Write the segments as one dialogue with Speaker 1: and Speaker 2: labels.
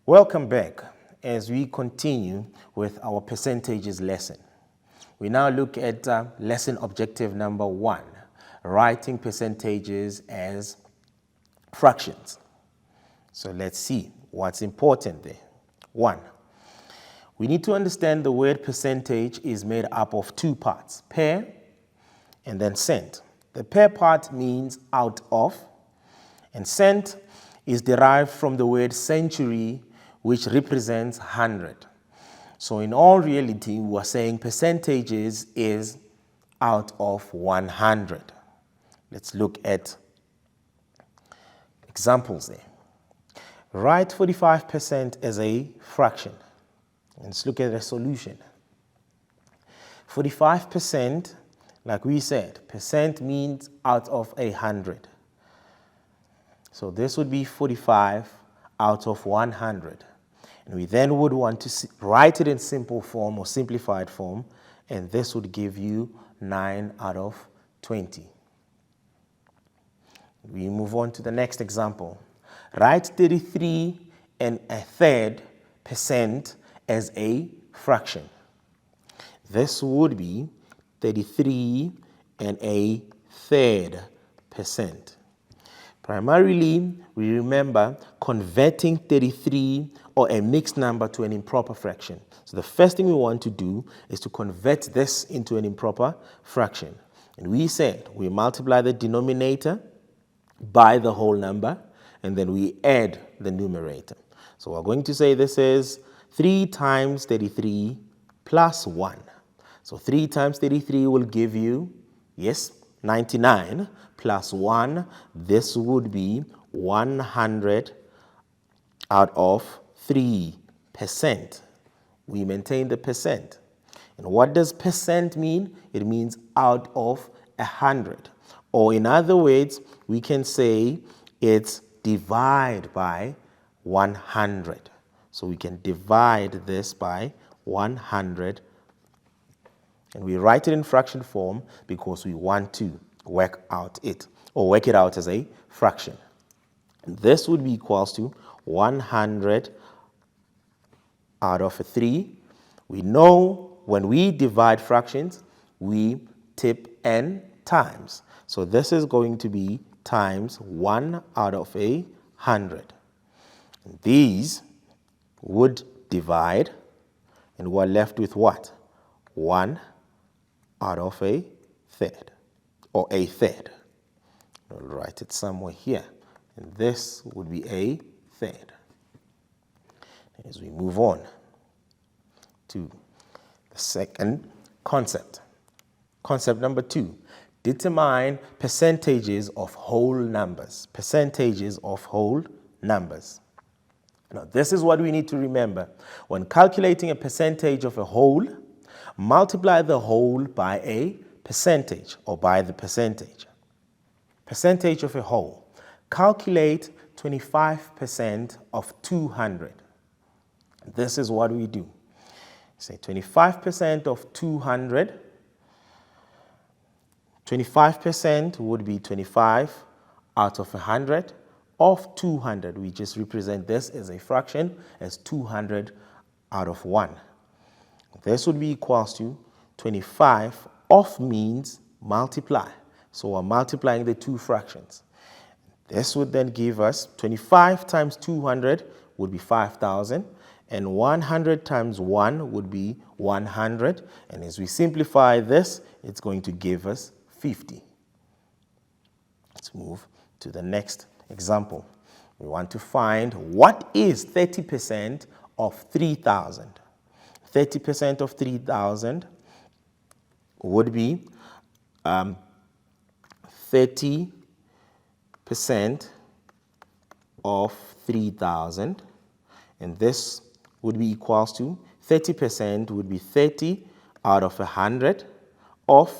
Speaker 1: Welcome back as we continue with our percentages lesson. We now look at lesson objective number 1, writing percentages as fractions. So let's see what's important there. 1, we need to understand the word percentage is made up of 2 parts, per and then cent. The per part means out of, and cent is derived from the word century, which represents 100. So in all reality, we are saying percentages is out of 100. Let's look at examples there. Write 45% as a fraction. Let's look at the solution. 45%, like we said, percent means out of 100. So this would be 45 out of 100. And we then would want to write it in simple form or simplified form, and this would give you 9 out of 20. We move on to the next example. Write 33 and a third percent as a fraction. This would be 33 and a third percent. Primarily, we remember converting 33 or a mixed number to an improper fraction. So the first thing we want to do is to convert this into an improper fraction. And we said we multiply the denominator by the whole number, and then we add the numerator. So we're going to say this is 3 times 33 plus 1. So 3 times 33 will give you, yes, 99 plus 1. This would be 100 out of 3%. We maintain the percent. And what does percent mean? It means out of 100. Or in other words, we can say it's divide by 100. So we can divide this by 100. And we write it in fraction form because we want to work it out as a fraction. This would be equals to 100 out of 3. We know when we divide fractions, we tip n times. So this is going to be times 1 out of 100. And these would divide, and we're left with what? 1 out of a third, or a third. I'll write it somewhere here, and this would be a third. As we move on to the second concept. Concept number 2, determine percentages of whole numbers. Percentages of whole numbers. Now, this is what we need to remember. When calculating a percentage of a whole, multiply the whole by a percentage or by the percentage. Percentage of a whole. Calculate 25% of 200. This is what we do. Say 25% of 200. 25% would be 25 out of 100. Of 200, we just represent this as a fraction as 200 out of 1. This would be equals to 25. Of means multiply. So we're multiplying the 2 fractions. This would then give us 25 times 200 would be 5,000. And 100 times 1 would be 100. And as we simplify this, it's going to give us 50. Let's move to the next example. We want to find what is 30% of 3,000. 30% of 3,000 would be 30% of 3,000, and this would be equals to 30% would be 30 out of 100. Of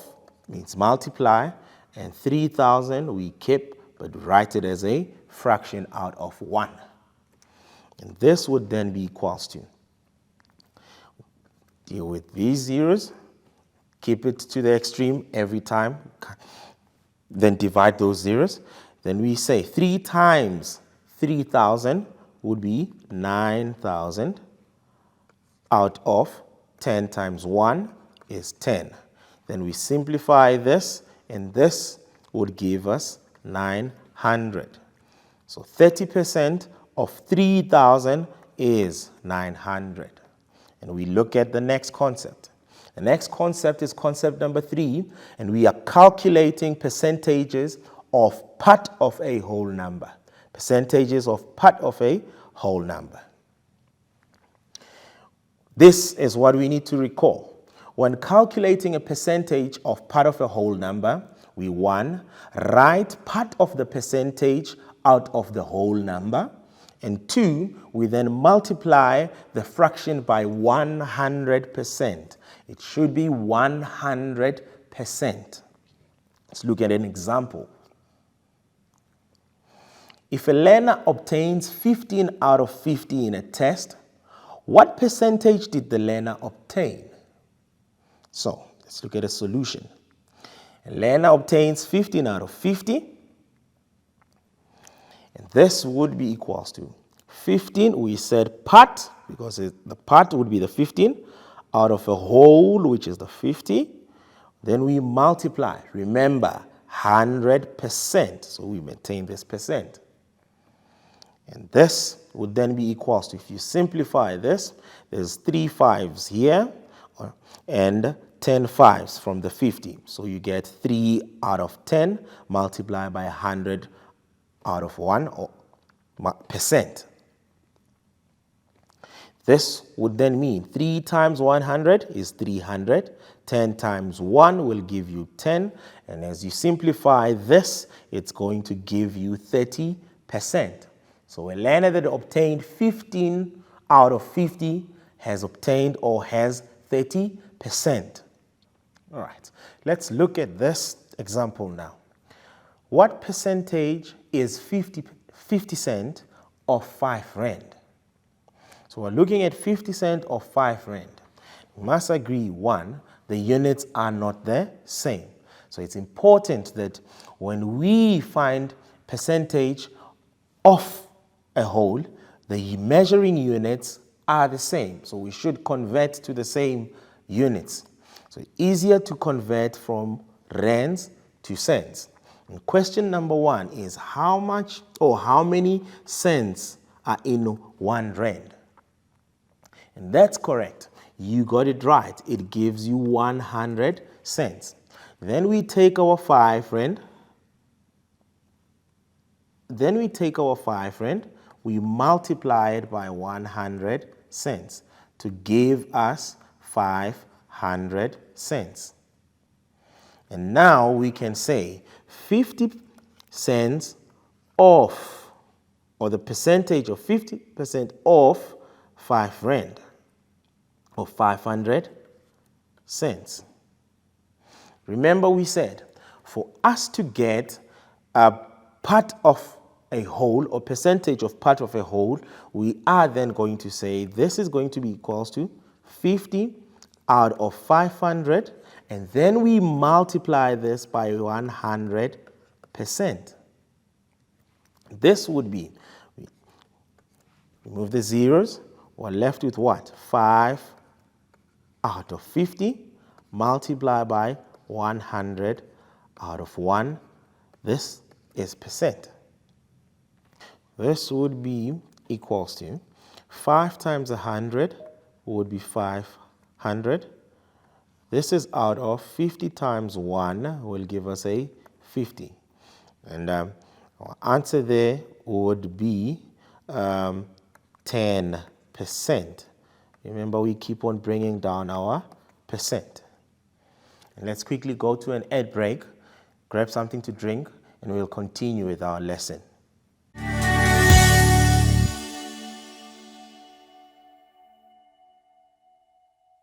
Speaker 1: means multiply, and 3,000 we keep but write it as a fraction out of 1. And this would then be equals to, deal with these zeros, keep it to the extreme every time, then divide those zeros. Then we say 3 times 3,000 would be 9,000 out of 10 times 1 is 10. Then we simplify this, and this would give us 900. So 30% of 3,000 is 900. And we look at the next concept. The next concept is concept number 3, and we are calculating percentages of part of a whole number. Percentages of part of a whole number. This is what we need to recall. When calculating a percentage of part of a whole number, we 1. Write part of the percentage out of the whole number, and 2. We then multiply the fraction by 100%. It should be 100%. Let's look at an example. If a learner obtains 15 out of 50 in a test, what percentage did the learner obtain? So, let's look at a solution. A learner obtains 15 out of 50, and this would be equals to 15, we said part, because the part would be the 15, out of a whole, which is the 50. Then we multiply, remember, 100%, so we maintain this percent. And this would then be equals to, if you simplify this, there's 3 5s here and 10 5s from the 50. So you get 3 out of 10 multiplied by 100 out of 1 or percent. This would then mean 3 times 100 is 300. 10 times 1 will give you 10. And as you simplify this, it's going to give you 30%. So a learner that obtained 15 out of 50 has obtained or has 30%. All right, let's look at this example now. What percentage is 50 cent of 5 rand? So we're looking at 50 cent of 5 rand. We must agree, 1, the units are not the same. So it's important that when we find percentage of a whole, the measuring units are the same. So we should convert to the same units. So easier to convert from rands to cents. And question number 1 is how much or how many cents are in 1 rand? And that's correct. You got it right. It gives you 100 cents. Then we take our 5 rand. We multiply it by 100 cents to give us 500 cents. And now we can say 50 cents off, or the percentage of 50% off 5 rand, or 500 cents. Remember we said, for us to get a part of a whole or percentage of part of a whole, we are then going to say this is going to be equals to 50 out of 500, and then we multiply this by 100%. This would be, remove the zeros, we're left with what? 5 out of 50 multiplied by 100 out of 1. This is percent. This would be equals to 5 times 100 would be 500. This is out of 50 times 1 will give us a 50. And our answer there would be 10%. Remember, we keep on bringing down our percent. And let's quickly go to an ad break, grab something to drink, and we'll continue with our lesson.